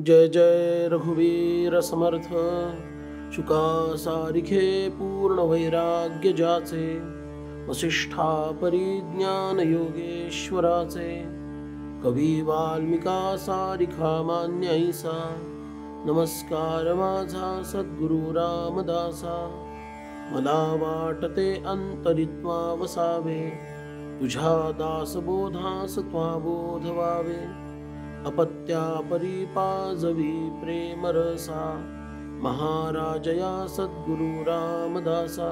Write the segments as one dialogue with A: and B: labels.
A: जय जय रघुवीर समर्थ। शुका सारिखे पूर्ण वैराग्य जाचे, वसिष्ठा परिज्ञान योगेश्वराचे। कवी वाल्मिका सारिखा मान्य ऐसा, नमस्कार माझा सद्गुरु रामदासा। मला वाटते अंतरित्वा वसावे, तुझ्या दासबोधास त्वा बोध व्हावे। अपत्या परिपाजवी प्रेम रसा, महाराजया सद्गुरु रामदासा।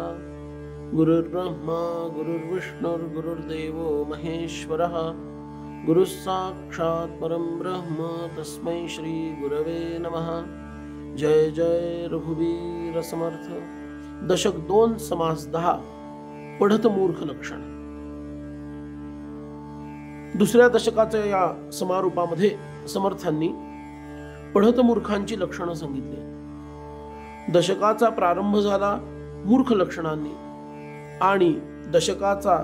A: गुरुर्ब्रह्मा गुरुर्विष्णुर्गुरुर्देवो महेश्वरः, गुरुः साक्षात् परं ब्रह्म तस्मै श्री गुरवे नमः। जय जय रघुवीर समर्थ। दशक 2 समास 10 पढत मूर्ख लक्षण। दुसऱ्या दशकाच्या या समारोपामध्ये समर्थांनी पढत मूर्खांची लक्षणं सांगितली। दशकाचा प्रारंभ झाला मूर्ख लक्षणांनी आणि दशकाचा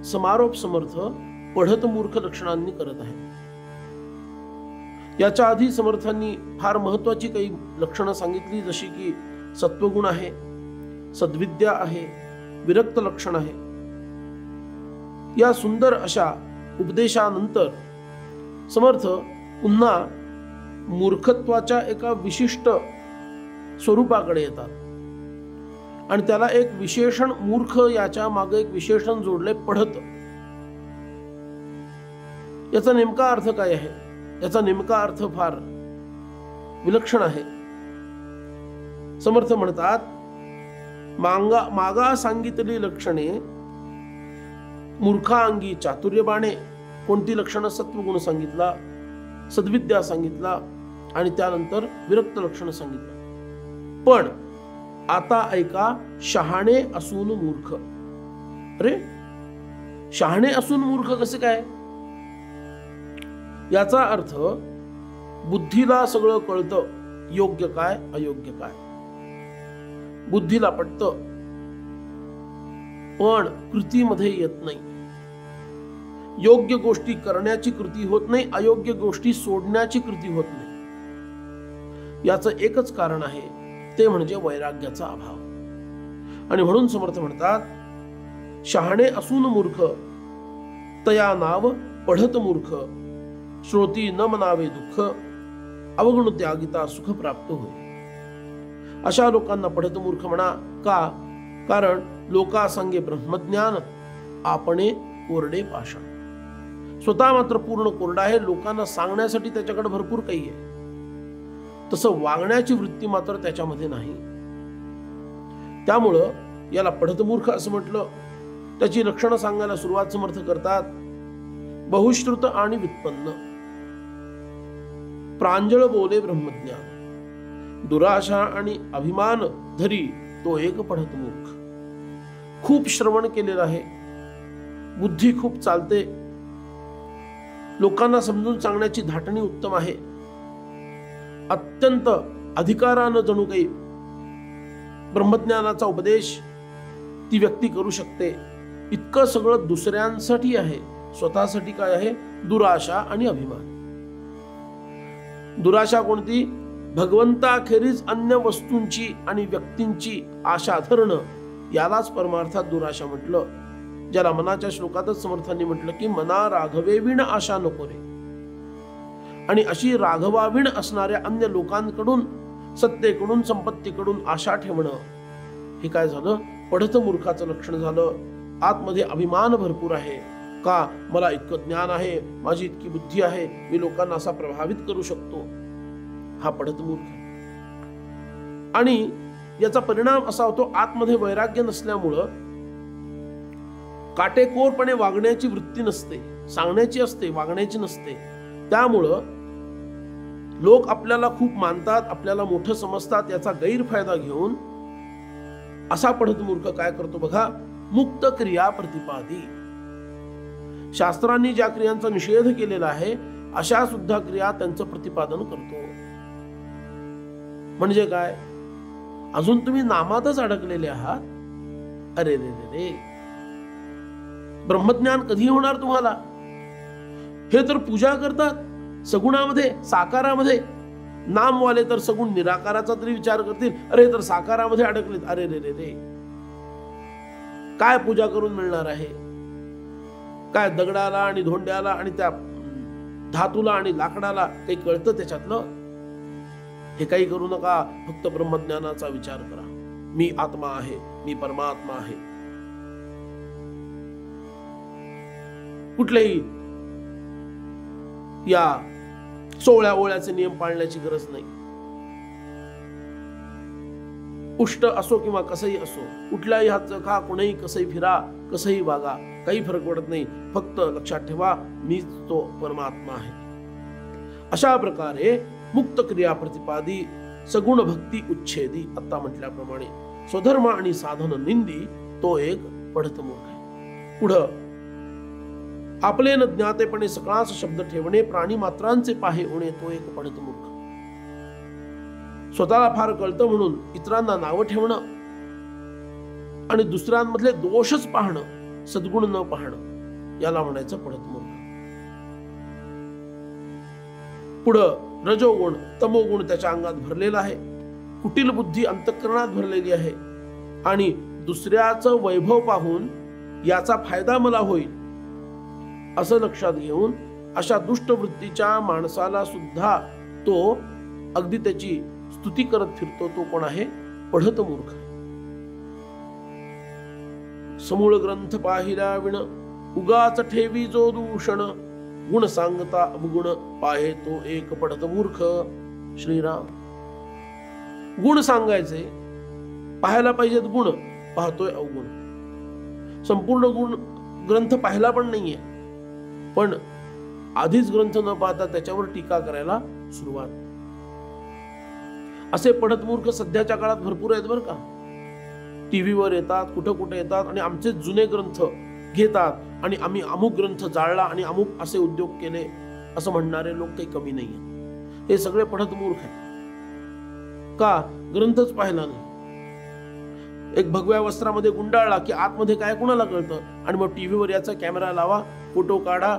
A: समारोप समर्थ पढत मूर्ख लक्षणांनी करत आहे। याच्या आधी समर्थांनी फार महत्वाची काही लक्षणं सांगितली, जशी की सत्वगुण आहे, सद्विद्या आहे, विरक्त लक्षण आहे। या सुंदर अशा उपदेशानंतर समर्थ पुन्हा मूर्खत्वाच्या एका विशिष्ट स्वरूपाकडे येतात आणि त्याला एक विशेषण, मूर्ख याच्या मागे एक विशेषण जोडले, पढत। याचा नेमका अर्थ काय आहे? याचा नेमका अर्थ फार विलक्षण आहे। समर्थ म्हणतात, मागा सांगितली लक्षणे मूर्खांगी चातुर्य बाणे। कोणती लक्षणं? सत्वगुण सांगितला, सद्विद्या सांगितला आणि त्यानंतर विरक्त लक्षण सांगितलं। पण आता ऐका, शहाणे असून मूर्ख। अरे, शहाणे असून मूर्ख कसे काय? याचा अर्थ बुद्धीला सगळं कळतं, योग्य काय अयोग्य काय बुद्धीला पटतं, पण कृतीमध्ये येत नाही। योग्य गोष्टी करण्याची कृती होत नाही, अयोग्य गोष्टी सोडण्याची कृती होत नाही। याचं एकच कारण आहे, ते म्हणजे वैराग्याचा अभाव। आणि म्हणून समर्थ म्हणतात, शहाणे असून मूर्ख, तया नाव पढत मूर्ख। श्रोती न मनावे दुःख, अवगुण त्यागिता सुख प्राप्त होय। अशा लोकांना पढत मूर्ख म्हणा। का? कारण लोकासंगे ब्रह्मज्ञान, आपणे कोरडे पाषाण। स्वतः मात्र पूर्ण कोरडा आहे, लोकांना सांगण्यासाठी त्याच्याकडे भरपूर काही आहे, तसं वागण्याची वृत्ती मात्र त्याच्यामध्ये नाही। त्यामुळं याला पढत मूर्ख असं म्हटलं। त्याची लक्षणं सांगायला सुरुवात समर्थ करतात। बहुश्रुत आणि व्युत्पन्न, प्रांजळ बोले ब्रह्मज्ञान, दुराशा आणि अभिमान धरी तो एक पढत मूर्ख। खूप श्रवण केलेलं आहे, बुद्धी खूप चालते, लोकांना समजून सांगण्याची धाटणी उत्तम आहे, अत्यंत अधिकारानं जणू काही ब्रह्मज्ञानाचा उपदेश ती व्यक्ती करू शकते। इतकं सगळं दुसऱ्यांसाठी आहे, स्वतःसाठी काय आहे? दुराशा आणि अभिमान। दुराशा कोणती? भगवंताखेरीज अन्य वस्तूंची आणि व्यक्तींची आशा धरणं, यालाच परमार्थात दुराशा म्हटलं। ज्याला मनाच्या श्लोकातच समर्थांनी म्हटलं की मना राघवेविण आशा नको रे। आणि अशी राघवाविण असणाऱ्या अन्य लोकांकडून, सत्तेकडून, संपत्तीकडून आशा ठेवणं, हे काय झालं? पढत मूर्खाचं लक्षण झालं। आतमध्ये अभिमान भरपूर आहे। का? मला इतकं ज्ञान आहे, माझी इतकी बुद्धी आहे, मी लोकांना असा प्रभावित करू शकतो। हा पढत मूर्ख आहे। आणि याचा परिणाम असा होतो, आतमध्ये वैराग्य नसल्यामुळं काटेकोरपणे वागण्याची वृत्ती नसते, सांगण्याची असते, वागण्याची नसते। त्यामुळं लोक आपल्याला खूप मानतात, आपल्याला मोठं समजतात, याचा गैरफायदा घेऊन असा पढत मूर्ख काय करतो बघा? मुक्त क्रिया प्रतिपादी। शास्त्रांनी ज्या क्रियांचा निषेध केलेला आहे, अशा सुद्धा क्रिया त्यांचं प्रतिपादन करतो। म्हणजे काय? अजून तुम्ही नामातच अडकलेले आहात। अरे रे रे रे, ब्रह्मज्ञान कधी होणार तुम्हाला? हे तर पूजा करतात, सगुणामध्ये, साकारामध्ये, नामवाले तर सगुण निराकाराचा तरी विचार करतील, अरे तर साकारामध्ये अडकलेत, अरे रे रे रे, काय पूजा करून मिळणार आहे? काय दगडाला आणि धोंड्याला आणि त्या धातूला आणि लाकडाला काही कळतं त्याच्यातलं? हे काही करू नका, फक्त ब्रह्मज्ञानाचा विचार करा. मी आत्मा आहे, मी परमात्मा आहे. कुठलेही या 16 ओळ्याचे नियम पाळण्याची गरज नाही. उष्ट असो किंवा कसंही असो, कुठल्याही हातचं खा, कुणीही कसंही फिरा, कसंही वागा, काही फरक पडत नाही. फक्त लक्षात ठेवा, मीच तो परमात्मा आहे. अशा प्रकारे मुक्त क्रिया प्रतिपादी, सगुण भक्ती उच्छेदी, आता म्हटल्याप्रमाणे स्वधर्म आणि साधन निंदी, तो एक पढत मूर्ख आहे. पुढं, आपले न ज्ञातेपणे सकळास शब्द ठेवणे, प्राणी मात्रांचे पाहे होणे, तो एक पढत मूर्ख. स्वतःला फार कळतं म्हणून इतरांना नावं ठेवणं आणि दुसऱ्यांमधले दोषच पाहणं, सद्गुण न पाहणं, याला म्हणायचं पढत मूर्ख. पुढं, रजोगुण तमोगुण त्याच्या अंगात भरलेला आहे. कुटील बुद्धी अंतःकरणात भरलेली आहे आणि दुसऱ्याचं वैभव पाहून याचा फायदा मला होईल असं लक्षात घेऊन अशा दुष्ट वृत्तीच्या माणसाला सुद्धा तो अगदी त्याची स्तुती करत फिरतो, तो कोण आहे? पढत मूर्ख. समूळ ग्रंथ पाहिला विण, उगाच ठेवी जो दूषण, गुण सांगता अवगुण, पाहे तो एक पढत मूर्ख. श्रीराम. गुण सांगायचे, पाहायला पाहिजेत गुण, पाहतोय अवगुण. संपूर्ण गुण ग्रंथ पाहिला पण नाहीये, पण आधीच ग्रंथ न पाहता त्याच्यावर टीका करायला सुरुवात. असे पढत मूर्ख सध्याच्या काळात भरपूर आहेत बरं का. टीव्हीवर येतात, कुठं कुठे येतात आणि आमचे जुने ग्रंथ घेतात आणि आम्ही अमुक ग्रंथ जाळला आणि अमुक असे उद्योग केले असं म्हणणारे लोक काही कमी नाहीये. हे सगळे पढत मूर्ख आहेत. का? ग्रंथच पाहिला नाही. एक भगव्या वस्त्रामध्ये गुंडाळला की आतमध्ये काय कुणाला कळतं, आणि मग टीव्हीवर याचा कॅमेरा लावा, फोटो काढा,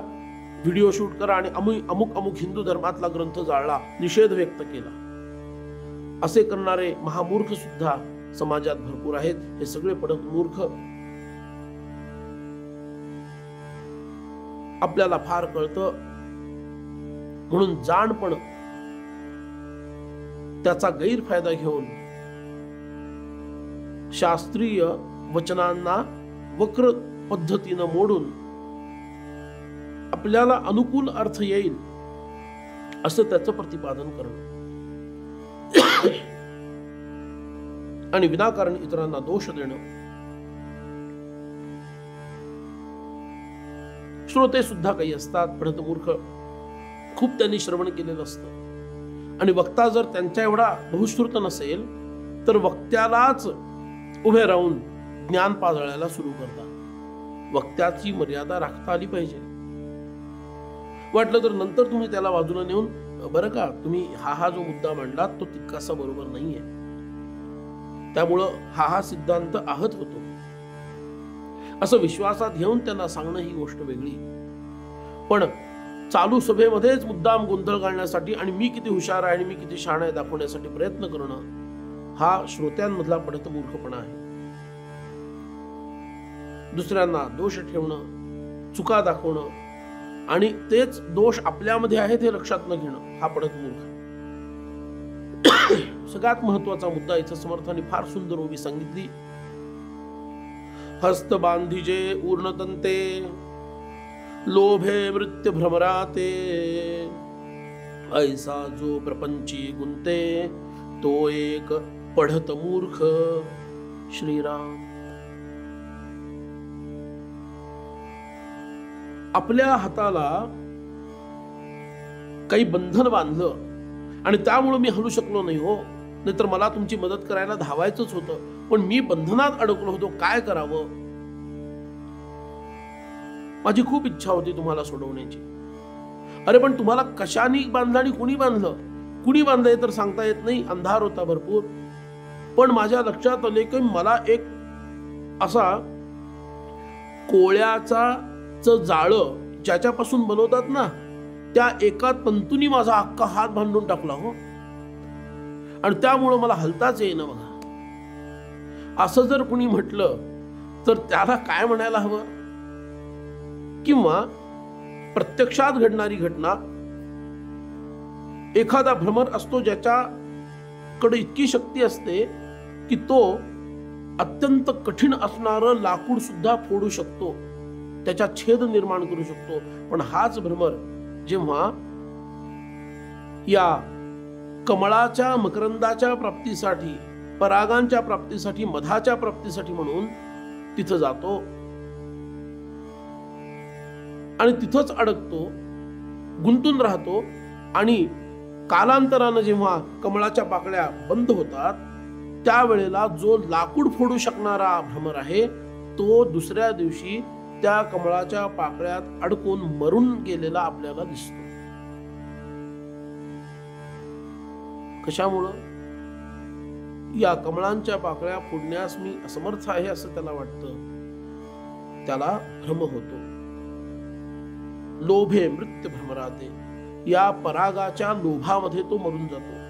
A: व्हिडिओ शूट करा आणि अमुक अमुक हिंदू धर्मातला ग्रंथ जाळला, निषेध व्यक्त केला. असे करणारे महामूर्ख सुद्धा समाजात भरपूर आहेत. हे सगळे पढत मूर्ख. आपल्याला फार कळतं म्हणून जाणपण त्याचा गैरफायदा घेऊन शास्त्रीय वचनांना वक्र पद्धतीनं मोडून आपल्याला अनुकूल अर्थ येईल असं त्याचं प्रतिपादन करणं आणि विनाकारण इतरांना दोष देणं. श्रोते सुद्धा काही असतात पढत मूर्ख, खूप त्यांनी श्रवण केलेलं असतं आणि वक्ता जर त्यांच्या एवढा बहुश्रुत नसेल तर वक्त्यालाच उभे राहून ज्ञान पाजळायला सुरू करतात. वक्त्याची मर्यादा राखता आली पाहिजे. वाटलं तर नंतर तुम्ही त्याला बाजूला नेऊन, बरं का तुम्ही हा जो मुद्दा मांडलात तो तितकासा बरोबर नाहीये, त्यामुळं हा सिद्धांत आहत होतो असं विश्वासात घेऊन त्यांना सांगणं ही गोष्ट वेगळी. पण चालू सभेमध्येच मुद्दाम गोंधळ घालण्यासाठी आणि मी किती हुशार आहे आणि मी किती शहाणा आहे दाखवण्यासाठी प्रयत्न करणं हा श्रोत्यांमधला पढत मूर्खपणा आहे. दुसऱ्यांना दोष ठेवणं, चुका दाखवणं आणि तेच दोष आपल्यामध्ये आहेत हे लक्षात न घेणं हा पढत मूर्ख. सगळ्यात महत्वाचा मुद्दा इथं समर्थांनी फार सुंदर ओवी सांगितली. हस्त बांधिजे ऊर्णतंते, लोभे मृत्यू भ्रमराते, ऐसा जो प्रपंची गुंते, तो एक पढत मूर्ख. श्रीराम. आपल्या हाताला काही बंधन बांधलं आणि त्यामुळे मी हलू शकलो नाही हो, नाहीतर मला तुमची मदत करायला धावायचंच होतं, पण मी बंधनात अडकलो होतो, काय करावं? माझी खूप इच्छा होती तुम्हाला सोडवण्याची. अरे पण तुम्हाला कशाने बांधलं आणि कुणी बांधलं? कुणी बांधलंय तर सांगता येत नाही, अंधार होता भरपूर. पण माझ्या लक्षात आले की मला एक असा कोळ्याचा जाळं ज्याच्यापासून बनवतात ना, त्या एका तंतूनी माझा अख्खा हात बांधून टाकला हो. आणि त्यामुळं मला हलताच येईना बघा, असं जर कुणी म्हटलं तर त्याला काय म्हणायला हवं? किंवा प्रत्यक्षात घडणारी घटना, एखादा भ्रमर असतो ज्याच्याकडे इतकी शक्ती असते की तो अत्यंत कठीण असणारं लाकूड सुद्धा फोडू शकतो, त्याच्या छेद निर्माण करू शकतो. पण हाच भ्रमर जेव्हा या कमळाच्या मकरंदाच्या प्राप्तीसाठी, परागांच्या प्राप्तीसाठी, मधाच्या प्राप्तीसाठी म्हणून तिथं जातो आणि तिथंच अडकतो, गुंतून राहतो, आणि कालांतरानं जेव्हा कमळाच्या पाकळ्या बंद होतात त्यावेळेला जो लाकूड फोडू शकणारा भ्रमर आहे तो दुसऱ्या दिवशी त्या कमळाच्या पाकळ्यात अडकून मरून गेलेला आपल्याला दिसतो. कशामुळं? या कमळांच्या पाकळ्या फोडण्यास मी असमर्थ आहे असं त्याला वाटतं, त्याला भ्रम होतो. लोभे मृत्यू भ्रमराते, या परागाच्या लोभामध्ये तो मरून जातो.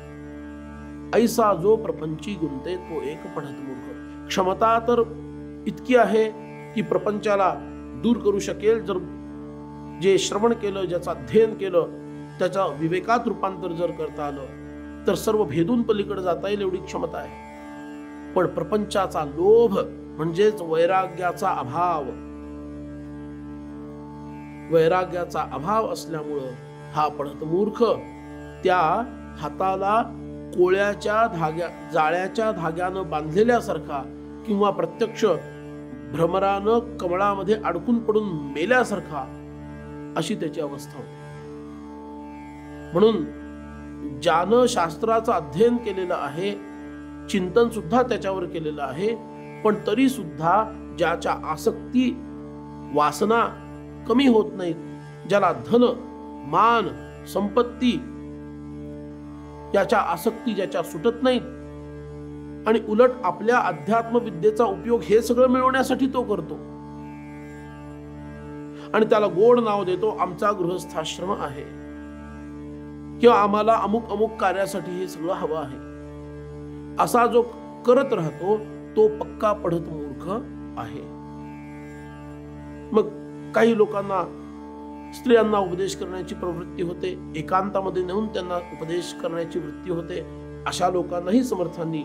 A: ऐसा जो प्रपंची गुंते तो एक पढत मूर्ख. क्षमता तर इतकी आहे की प्रपंचाला दूर करू शकेल, जर जे श्रवण केलं, ज्याचं अध्ययन केलं, त्याचा विवेकात रूपांतर जर करता आलं तर सर्व भेदून पलीकडे जाता येईल एवढी क्षमता आहे. पण प्रपंचाचा लोभ म्हणजेच वैराग्याचा अभाव, वैराग्याचा अभाव असल्यामुळं हा पढत मूर्ख त्या हाताला कोळ्याच्या जाळ्याच्या धाग्यानं बांधलेल्यासारखा किंवा प्रत्यक्ष भ्रमरानं कमळामध्ये अडकून पडून मेल्यासारखा अशी त्याची अवस्था होती. म्हणून ज्यानं शास्त्राचं अध्ययन केलेलं आहे, चिंतन सुद्धा त्याच्यावर केलेलं आहे, पण तरी सुद्धा ज्याच्या आसक्ती, वासना कमी होत नाहीत, ज्याला धन, मान, संपत्ती याच्या आसक्ती ज्याच्या सुटत नाहीत, आणि उलट आपल्या अध्यात्म विद्येचा उपयोग हे सगळं मिळवण्यासाठी तो करतो आणि त्याला गोड नाव देतो, आमचा गृहस्थाश्रम आहे किंवा आम्हाला अमुक अमुक कार्यासाठी हे सगळं हवं आहे, असा जो करत राहतो तो पक्का पढत मूर्ख आहे. मग काही लोकांना स्त्रियांना उपदेश करण्याची प्रवृत्ती होते, एकांतामध्ये नेऊन त्यांना उपदेश करण्याची वृत्ती होते. अशा लोकांनाही समर्थांनी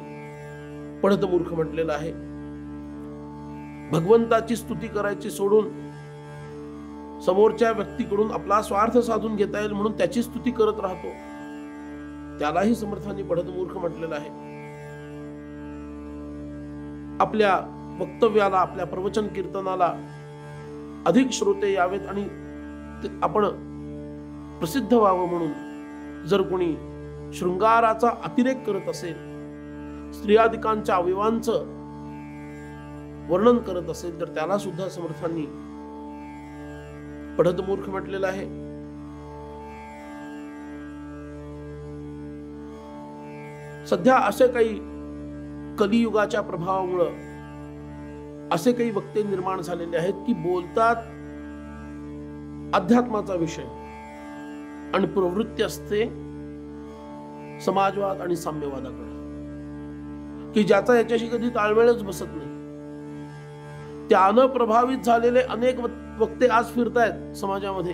A: पढत मूर्ख म्हटलेलं आहे. भगवंताची स्तुती करायची सोडून समोरच्या व्यक्तीकडून आपला स्वार्थ साधून घेता येईल म्हणून त्याची स्तुती करत राहतो, त्यालाही समर्थांनी पढत मूर्ख म्हटलेलं आहे. आपल्या वक्तव्याला, आपल्या प्रवचन कीर्तनाला अधिक श्रोते यावेत आणि आपण प्रसिद्ध व्हावं म्हणून जर कोणी शृंगाराचा अतिरेक करत असेल, स्त्रियादिकांच्या अवयवांचं वर्णन करत असेल, तर त्याला सुद्धा समर्थांनी पढत मूर्ख म्हटलेलं आहे. सध्या असे काही कलियुगाच्या प्रभावामुळं असे काही वक्ते निर्माण झालेले आहेत की बोलतात अध्यात्माचा विषय आणि प्रवृत्ती असते समाजवाद आणि साम्यवादाकडे, की ज्याचा याच्याशी कधी ताळमेळच बसत नाही. त्यानं प्रभावित झालेले अनेक वक्ते आज फिरतायत समाजामध्ये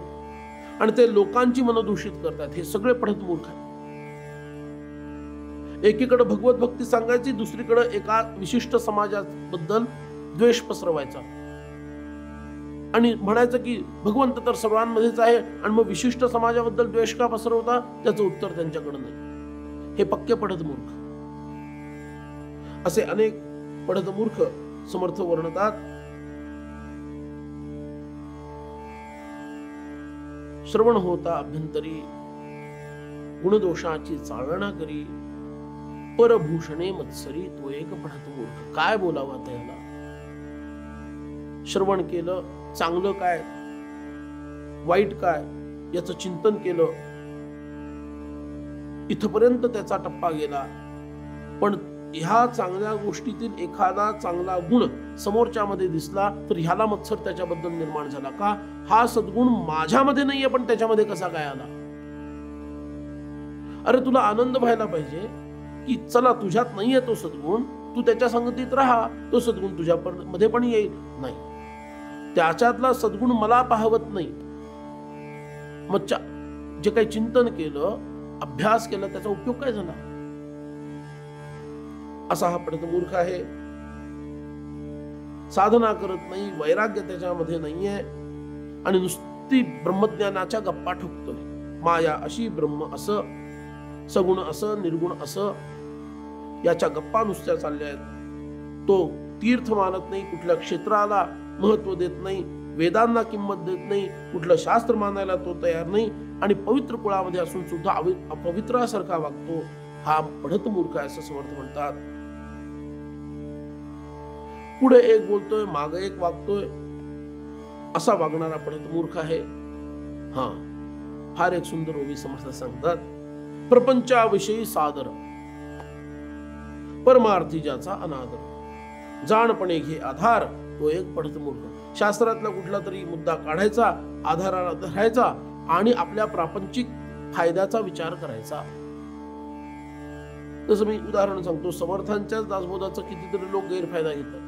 A: आणि ते लोकांची मन दूषित करतात. हे सगळे पढत मूर्ख आहेत. एकीकडे भगवत भक्ती सांगायची, दुसरीकडे एका विशिष्ट समाजाबद्दल द्वेष पसरवायचा आणि म्हणायचं की भगवंत तर सर्वांमध्येच आहे आणि मग विशिष्ट समाजाबद्दल द्वेष का पसरवता, त्याचं उत्तर त्यांच्याकडे नाही. हे पक्के पढत मूर्ख. असे अनेक पढत मूर्ख समर्थ वर्णतात. श्रवण होता अभ्यंतरी, गुणदोषाची चाळणा करी, परभूषणे मत्सरी तो एक पढत मूर्ख. काय बोलावा त्याला? श्रवण केलं, चांगलं काय वाईट काय याचं चिंतन केलं, इथपर्यंत त्याचा टप्पा गेला, पण ह्या चांगल्या गोष्टीतील एखादा चांगला गुण समोरच्यामध्ये दिसला तर ह्याला मत्सर त्याच्याबद्दल निर्माण झाला. का? हा सद्गुण माझ्यामध्ये नाहीये पण त्याच्यामध्ये कसा काय आला? अरे तुला आनंद व्हायला पाहिजे, की चला तुझ्यात नाहीये तो सद्गुण, तू त्याच्या संगतीत राहा, तो सद्गुण तुझ्या मध्ये पण येईल. नाही, त्याच्यातला सद्गुण मला पाहवत नाही. मग जे काही चिंतन केलं, अभ्यास केला, त्याचा उपयोग काय झाला? असा हा पढतमूर्ख आहे. साधना करत नाही, वैराग्य त्याच्यामध्ये नाहीये आणि नुसती ब्रह्मज्ञानाच्या गप्पा ठोकतोय. माया अशी, ब्रह्म असं, सगुण असं, निर्गुण असं, याच्या गप्पा नुसत्या चालल्या आहेत. तो तीर्थ मानत नाही, कुठल्या क्षेत्राला महत्व देत नाही, वेदांना किंमत देत नाही, कुठलं शास्त्र मानायला तो तयार नाही आणि पवित्र कुळामध्ये असून सुद्धा अपवित्रासारखा वागतो. हा पढतमूर्ख आहे असं समर्थ म्हणतात. पुढे एक बोलतोय, मागे एक वागतोय, असा वागणारा पढतमूर्ख आहे. हा फार एक सुंदर ओवी समर्थ सांगतात. प्रपंचाविषयी सादर, परमार्थी ज्याचा अनादर, जाणपणे घे आधार, तो एक पढतमूर्ख. शास्त्रातला कुठला तरी मुद्दा काढायचा, आधाराला धरायचा आणि आपल्या प्रापंचिक फायद्याचा विचार करायचा. तसं मी उदाहरण सांगतो, समर्थांच्याच दासबोधाचा कितीतरी लोक गैरफायदा घेतात.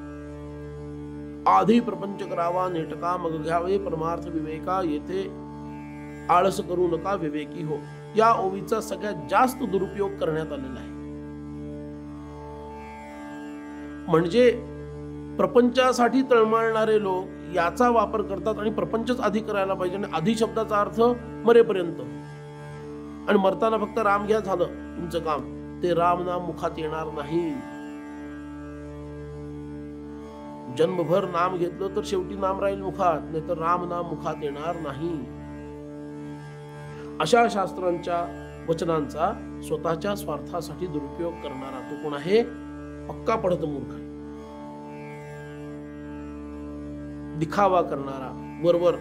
A: आधी प्रपंच करावा नेटका, मग घ्यावे परमार्थ विवेका, येथे आळस करू नका विवेकी हो. या ओवीचा सगळ्यात जास्त दुरुपयोग करण्यात आलेला आहे. म्हणजे प्रपंचासाठी तळमळणारे लोक याचा वापर करतात आणि प्रपंचच आधी करायला पाहिजे. आणि आधी शब्दाचा अर्थ मरेपर्यंत, आणि मरताना फक्त राम घ्या, झालं तुमचं काम. ते राम नाम मुखात येणार नाही. जन्मभर नाम घेतलं तर शेवटी नाम राहील मुखात, नाही तर राम नाम मुखात येणार नाही. अशा शास्त्रांच्या वचनांचा स्वतःच्या स्वार्थासाठी दुरुपयोग करणारा तो कोण आहे? पक्का पढतमूर्ख. दिखावा करणारा, वरवर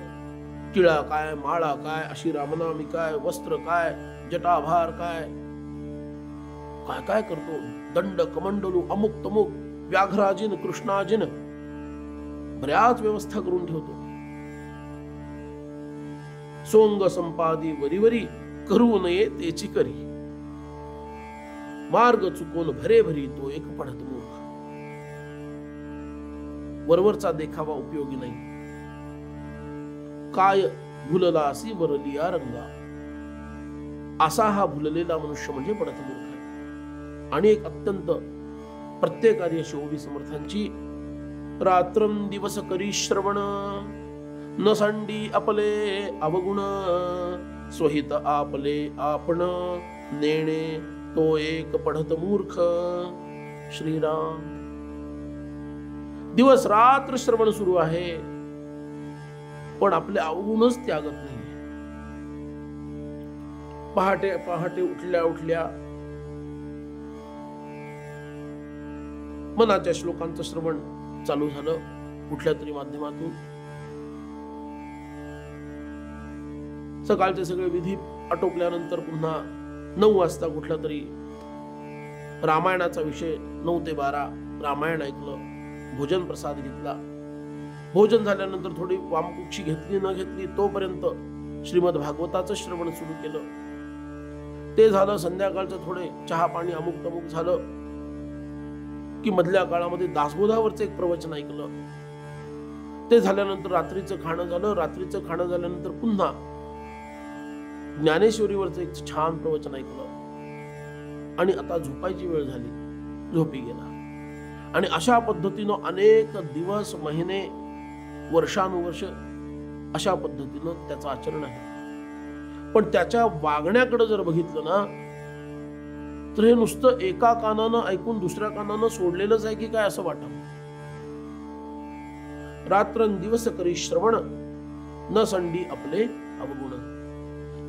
A: टिळा काय, माळा काय, अशी रामनामी काय, वस्त्र काय, जटाभार काय, काय काय करतो. दंड कमंडलू, अमुक तमुक, व्याघ्राजिन कृष्णाजिन, बऱ्याच व्यवस्था करून ठेवतो. सोंग संपादी वरीवरी, करू नये तेची करी, मार्ग चुकून भरे भरी, तो एक पढतमूर्ख. वरवरचा देखावा उपयोगी नाही. काय भुललासी वरलिया रंगा, असा हा भुललेला मनुष्य म्हणजे पढतमूर्ख आहे. आणि एक अत्यंत प्रत्येकारी अशी ओवी समर्थांची. रात्रं दिवस करी श्रवण, न सांडी आपले अवगुण, स्वहित आपले आपण नेणे, तो एक पढतमूर्ख. श्रीराम. दिवस रात्र श्रवण सुरू आहे, पण आपले अवगुणच त्यागत नाही. पहाटे पहाटे उठल्या उठल्या मनाच्या श्लोकांचं श्रवण चालू झालं कुठल्या तरी माध्यमातून. सकाळचे सगळे विधी आटोपल्यानंतर पुन्हा 9 वाजता कुठला तरी रामायणाचा विषय 9 ते 12 रामायण ऐकलं, भोजन प्रसाद घेतला. भोजन झाल्यानंतर थोडी वामकुक्षी घेतली न घेतली, तोपर्यंत श्रीमद भागवताचं श्रवण सुरू केलं. ते झालं. संध्याकाळचं थोडे चहा पाणी अमुक तमुक झालं की मधल्या काळामध्ये दासबोधावरचं एक प्रवचन ऐकलं. ते झाल्यानंतर रात्रीचं खाणं झालं. रात्रीचं खाणं झाल्यानंतर पुन्हा ज्ञानेश्वरीवरचं एक छान प्रवचन ऐकलं आणि आता झोपायची वेळ झाली, झोपी गेला. आणि अशा पद्धतीनं अनेक दिवस, महिने, वर्षानुवर्ष अशा पद्धतीनं त्याचं आचरण आहे. पण त्याच्या वागण्याकडे जर बघितलं ना, तर हे नुसतं एका कानानं ऐकून दुसऱ्या कानानं सोडलेलंच आहे की काय असं वाटतं. रात्रंदिवस करी श्रवण, न संडी आपले अवगुण,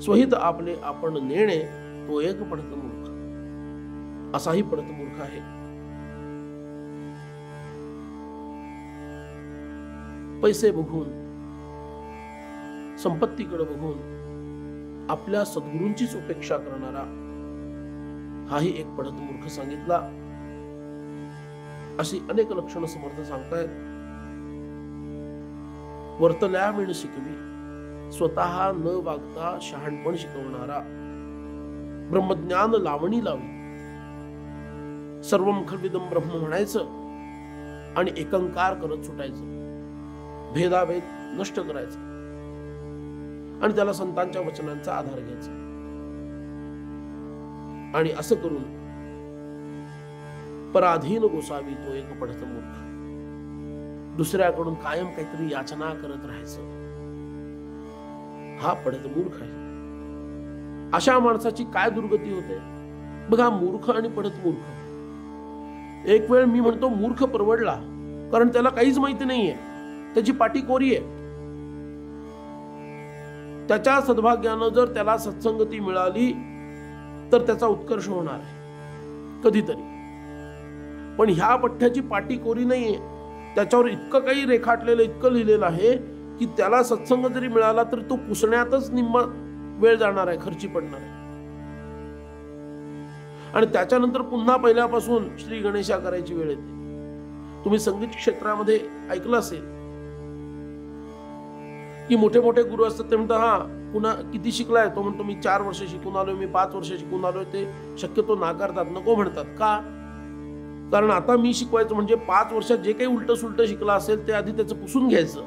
A: स्वहित आपले आपण नेणे, तो एक पढतमूर्ख. असाही पढतमूर्ख आहे. पैसे बघून, संपत्तीकडे बघून आपल्या सद्गुरूंचीच उपेक्षा करणारा हाही एक पढतमूर्ख सांगितला. अशी अनेक लक्षणं समर्थ सांगतायत. वर्तल्या मिण शिकवी, स्वतः न वागता शहाणपण शिकवणारा, ब्रह्मज्ञान लावणी लावी, सर्वम खल्विदम ब्रह्म म्हणायचं आणि एकंकार करत सुटायचं, भेदाभेद नष्ट करायचा आणि त्याला संतांच्या वचनांचा आधार घ्यायचा. आणि असं करून पराधीन गोसावी तो एक पडत मूर्ख, दुसऱ्याकडून कायम काहीतरी याचना करत राहायचं, हा पडत मूर्ख आहे. अशा माणसाची काय दुर्गती होते बघा. मूर्ख आणि पडत मूर्ख. एक वेळ मी म्हणतो मूर्ख परवडला, कारण त्याला काहीच माहिती नाहीये, त्याची पाटी कोरी आहे. त्याच्या सद्भाग्यानं जर त्याला सत्संगती मिळाली तर त्याचा उत्कर्ष होणार आहे कधीतरी. पण ह्या पठ्ठ्याची पाटी कोरी नाहीये, त्याच्यावर इतकं काही रेखाटलेलं, इतकं लिहिलेलं आहे की त्याला सत्संग जरी मिळाला तर तो पुसण्यातच निम्मा वेळ जाणार आहे, खर्ची पडणार आहे. आणि त्याच्यानंतर पुन्हा पहिल्यापासून श्री गणेशा करायची वेळ येते. तुम्ही संगीत क्षेत्रामध्ये ऐकलं असेल की मोठे मोठे गुरु असतात, ते म्हणतात हा पुन्हा किती शिकलाय, तो म्हणतो मी 4 वर्ष शिकून आलोय, मी 5 वर्ष शिकून आलोय. ते शक्यतो नाकारतात, नको म्हणतात. का? कारण आता मी शिकवायचं म्हणजे 5 वर्षात जे काही उलट सुलट शिकला असेल ते आधी त्याचं पुसून घ्यायचं.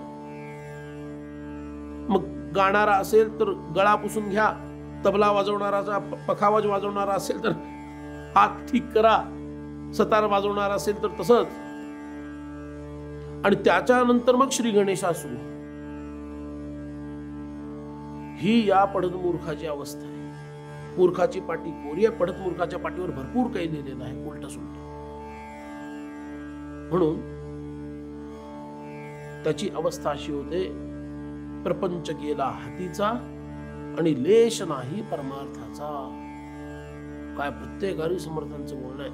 A: मग गाणारा असेल तर गळा पुसून घ्या, तबला वाजवणारा, पखावाज वाजवणारा असेल तर हात ठीक करा, सतार वाजवणारा असेल तर तसंच. आणि त्याच्यानंतर मग श्री गणेशा सुरू. ही या पडत मूर्खाची अवस्था आहे. मूर्खाची पाटी कोरी आहे. पडत मूर्खाच्या पाठीवर भरपूर काही लिहिलेलं आहे उलट सुलट. म्हणून त्याची अवस्था अशी होते, प्रपंच गेला हातीचा आणि लेश नाही परमार्थाचा. काय प्रत्येक हरी समर्थांचं बोलणं आहे.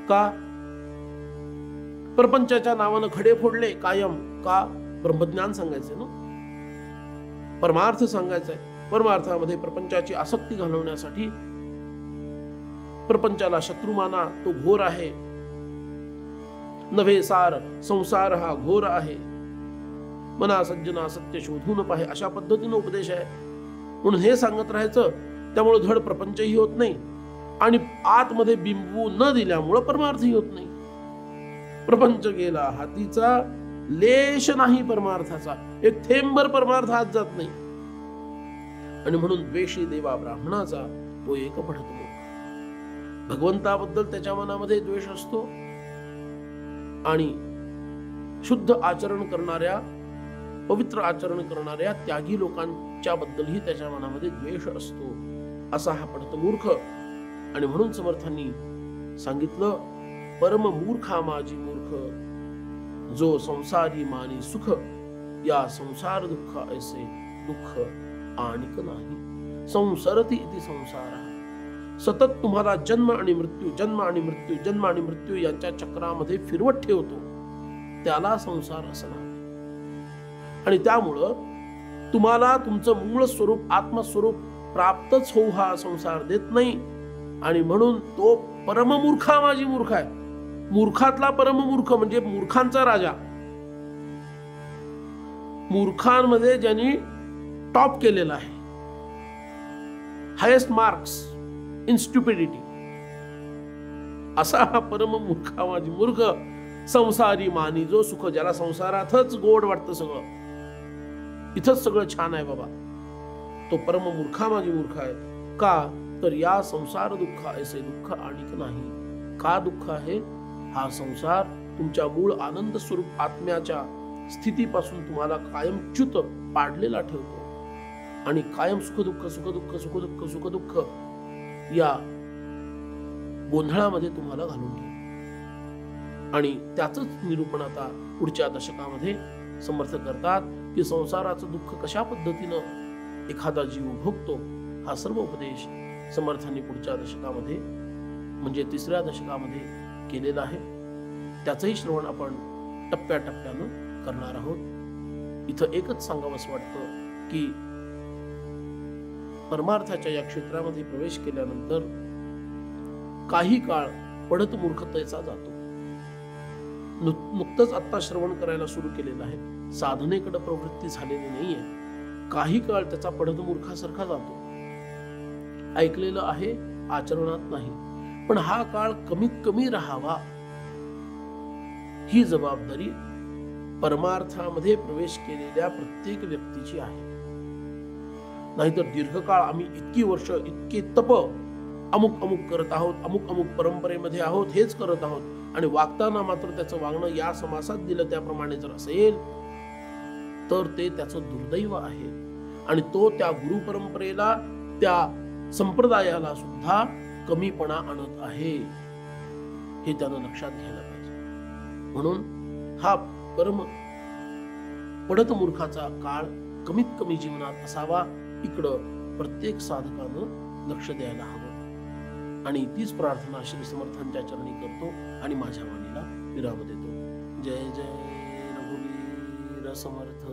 A: का? प्रपंचाच्या नावानं खडे फोडले कायम. का? ब्रह्मज्ञान सांगायचे ना, परमार्थ सांगायचंय. परमार्थामध्ये प्रपंचाची आसक्ती घालवण्यासाठी प्रपंचाला शत्रू माना, तो घोर आहे. नव्हे सार संसार हा घोर आहे, मना सज्जना सत्य शोधून पाहे, अशा पद्धतीने उपदेश आहे. म्हणून हे सांगत राहायचं. त्यामुळे धड प्रपंचही होत नाही आणि आतमध्ये बिंबू न दिल्यामुळं परमार्थही होत नाही. प्रपंच गेला हातीचा, लेश नाही परमार्थाचा. एक थेंबर परमार्थ हात जात नाही. आणि म्हणून द्वेषी देवा ब्राह्मणाचा तो एक पडत मूर्ख. भगवंताबद्दल त्याच्या मनामध्ये द्वेष असतो आणि शुद्ध आचरण करणाऱ्या, पवित्र आचरण करणाऱ्या त्यागी लोकांच्या बद्दलही त्याच्या मनामध्ये द्वेष असतो. असा हा पडत मूर्ख. आणि म्हणून समर्थांनी सांगितलं, परम मूर्खा माझी मूर्ख, जो संसारी मानी सुख, या संसार दुःख ऐसे दुःख आणिक नाही. संसरती इति संसार. सतत तुम्हाला जन्म आणि मृत्यू, जन्म आणि मृत्यू, जन्म आणि मृत्यू यांच्या चक्रामध्ये फिरवत ठेवतो, त्याला संसार असणार. आणि त्यामुळं तुम्हाला तुमचं मूळ स्वरूप, आत्मस्वरूप प्राप्तच होऊ हा संसार देत नाही. आणि म्हणून तो परममूर्खा माझी मूर्ख आहे. मूर्खातला परममूर्ख म्हणजे मूर्खांचा राजा. मूर्खांमध्ये ज्यांनी टॉप केलेला आहे, हायेस्ट मार्क्स इन स्टुपिडिटी, असा हा परममूर्खा माझी मूर्ख. संसारी मानी जो सुख, ज्याला संसारातच गोड वाटतं, सगळं इथंच सगळं छान आहे बाबा, तो परम मूर्खा माझी मूर्ख आहे. का? तर या संसार दुःख ऐसे दुःख आणिक नाही. का दुःख आहे? हा संसार तुमच्या मूळ आनंद स्वरूप आत्म्याच्या स्थितीपासून तुम्हाला कायम च्युत पाडलेला ठेवतो आणि कायम सुखदुःख सुखदुःख सुखदुःख सुखदुःख या गोंधळामध्ये तुम्हाला घालून ठेवतो. आणि त्याचंच निरूपण आता पुढच्या दशकामध्ये समर्थ करतात की संसाराचं दुःख कशा पद्धतीनं एखादा जीव भोगतो, हा सर्व उपदेश समर्थांनी पुढच्या दशकामध्ये म्हणजे 3ऱ्या दशकामध्ये केलेला आहे. त्याचंही श्रवण आपण टप्प्याटप्प्यानं करणार आहोत. इथं एकच सांगावंसं वाटतं की परमार्थाच्या या क्षेत्रामध्ये प्रवेश केल्यानंतर काही काळ पडत मूर्खतेचा जातो. नुकतंच आत्ता श्रवण करायला सुरू केलेलं आहे, साधनेकडे प्रवृत्ती झालेली नाहीये. काही काळ त्याचा पडत मूर्खासारखा जातो. ऐकलेलं आहे, आचरणात नाही. पण हा काळ कमीत कमी राहावा ही जबाबदारी परमार्थामध्ये प्रवेश केलेल्या प्रत्येक व्यक्तीची आहे. नाहीतर दीर्घकाळ आम्ही इतकी वर्ष इतके तप अमुक अमुक करत आहोत, अमुक अमुक परंपरेमध्ये आहोत, हेच करत आहोत आणि वागताना मात्र त्याचं वागणं या समासात दिलं त्याप्रमाणे जर असेल तर ते त्याचं दुर्दैव आहे. आणि तो त्या गुरु परंपरेला, त्या संप्रदायाला सुद्धा कमीपणा आणत आहे, हे त्यानं लक्षात घ्यायला पाहिजे. म्हणून हा परम पडत मूर्खाचा काळ कमीत कमी जीवनात असावा, इकडं प्रत्येक साधकानं लक्ष द्यायला हवं. आणि तीच प्रार्थना श्री समर्थांच्या चरणी करतो आणि माझ्या वाणीला विराम देतो. जय जय रघुवीर समर्थ.